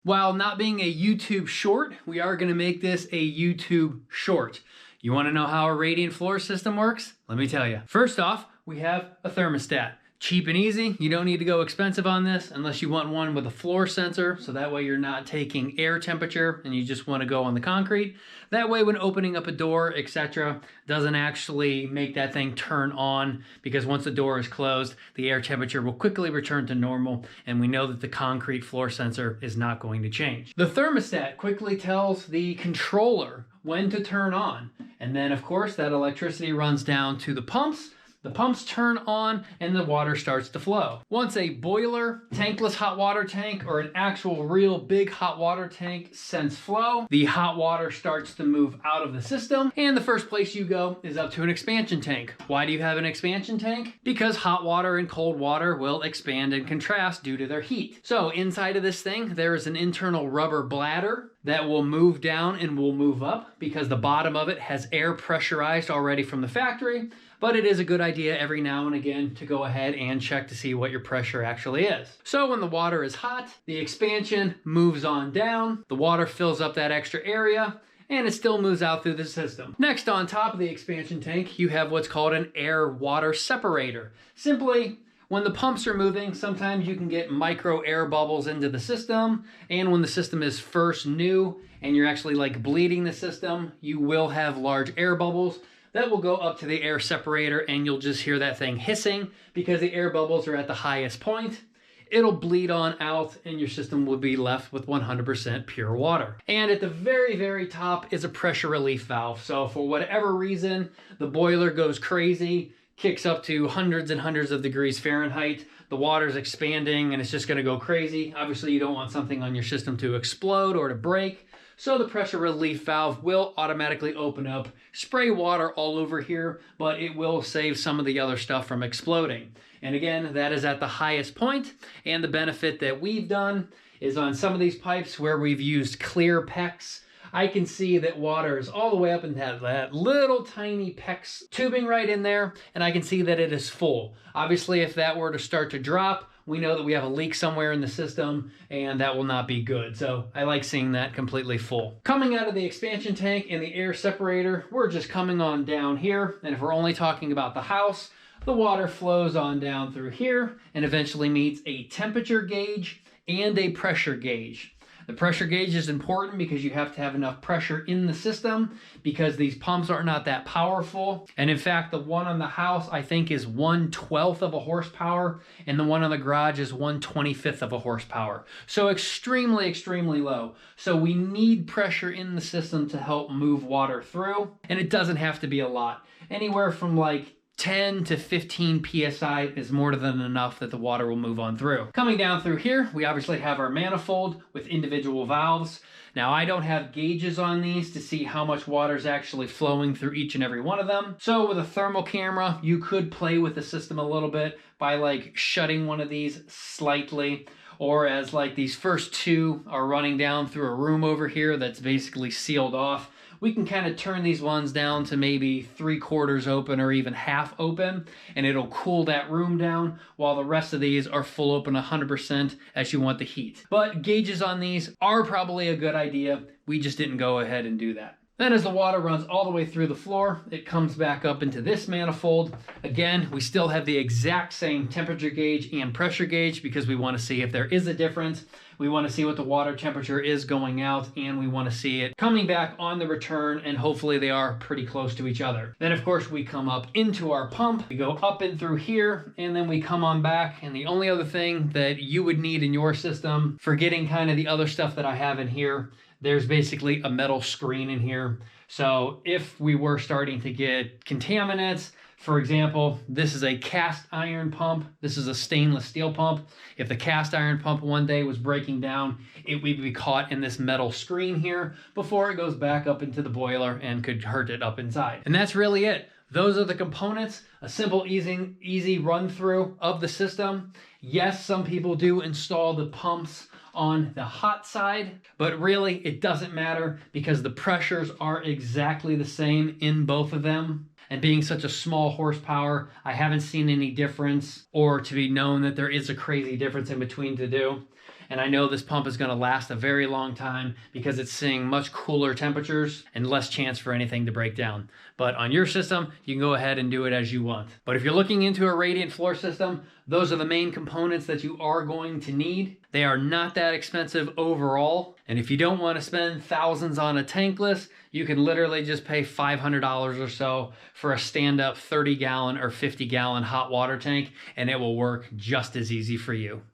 While not being a YouTube short, we are going to make this a YouTube short. You want to know how a radiant floor system works? Let me tell you. First off, we have a thermostat. Cheap and easy. You don't need to go expensive on this unless you want one with a floor sensor, so that way you're not taking air temperature and you just want to go on the concrete. That way when opening up a door, etc., doesn't actually make that thing turn on, because once the door is closed, the air temperature will quickly return to normal, and we know that the concrete floor sensor is not going to change. The thermostat quickly tells the controller when to turn on, and then of course that electricity runs down to the pumps. The pumps turn on and the water starts to flow. Once a boiler, tankless hot water tank, or an actual real big hot water tank sends flow, the hot water starts to move out of the system, and the first place you go is up to an expansion tank. Why do you have an expansion tank? Because hot water and cold water will expand and contrast due to their heat. So inside of this thing, there is an internal rubber bladder that will move down and will move up, because the bottom of it has air pressurized already from the factory. But it is a good idea every now and again to go ahead and check to see what your pressure actually is. So when the water is hot, the expansion moves on down, the water fills up that extra area, and it still moves out through the system. Next, on top of the expansion tank, you have what's called an air-water separator. Simply, when the pumps are moving, sometimes you can get micro air bubbles into the system, and when the system is first new and you're actually like bleeding the system, you will have large air bubbles that will go up to the air separator, and you'll just hear that thing hissing because the air bubbles are at the highest point. It'll bleed on out and your system will be left with 100% pure water. And at the very, very top is a pressure relief valve. So for whatever reason, the boiler goes crazy, kicks up to hundreds and hundreds of degrees Fahrenheit, the water's expanding and it's just gonna go crazy. Obviously you don't want something on your system to explode or to break. So the pressure relief valve will automatically open up, spray water all over here, but it will save some of the other stuff from exploding. And again, that is at the highest point. And the benefit that we've done is on some of these pipes where we've used clear PEX, I can see that water is all the way up in that little tiny PEX tubing right in there, and I can see that it is full. Obviously, if that were to start to drop, we know that we have a leak somewhere in the system, and that will not be good. So I like seeing that completely full. Coming out of the expansion tank and the air separator, we're just coming on down here, and if we're only talking about the house, the water flows on down through here and eventually meets a temperature gauge and a pressure gauge. The pressure gauge is important because you have to have enough pressure in the system, because these pumps are not that powerful. And in fact, the one on the house I think is 1/12 of a horsepower, and the one on the garage is 1/25 of a horsepower. So extremely, extremely low. So we need pressure in the system to help move water through, and it doesn't have to be a lot. Anywhere from like 10 to 15 psi is more than enough that the water will move on through. Coming down through here, we obviously have our manifold with individual valves. Now I don't have gauges on these to see how much water is actually flowing through each and every one of them. So with a thermal camera, you could play with the system a little bit by like shutting one of these slightly, or as like these first two are running down through a room over here that's basically sealed off, we can kind of turn these ones down to maybe 3/4 open or even half open, and it'll cool that room down, while the rest of these are full open 100% as you want the heat. But gauges on these are probably a good idea. We just didn't go ahead and do that. Then as the water runs all the way through the floor, it comes back up into this manifold. Again, we still have the exact same temperature gauge and pressure gauge because we want to see if there is a difference. We want to see what the water temperature is going out, and we want to see it coming back on the return, and hopefully they are pretty close to each other. Then of course we come up into our pump, we go up and through here, and then we come on back. And the only other thing that you would need in your system, forgetting kind of the other stuff that I have in here, there's basically a metal screen in here. So if we were starting to get contaminants, for example, this is a cast iron pump. This is a stainless steel pump. If the cast iron pump one day was breaking down, it would be caught in this metal screen here before it goes back up into the boiler and could hurt it up inside. And that's really it. Those are the components, a simple, easy run through of the system. Yes, some people do install the pumps on the hot side, but really it doesn't matter because the pressures are exactly the same in both of them. And being such a small horsepower, I haven't seen any difference or to be known that there is a crazy difference in between the two. and I know this pump is going to last a very long time because it's seeing much cooler temperatures and less chance for anything to break down. But on your system, you can go ahead and do it as you want. But if you're looking into a radiant floor system, those are the main components that you are going to need. They are not that expensive overall. And if you don't want to spend thousands on a tankless, you can literally just pay $500 or so for a stand-up 30-gallon or 50-gallon hot water tank, and it will work just as easy for you.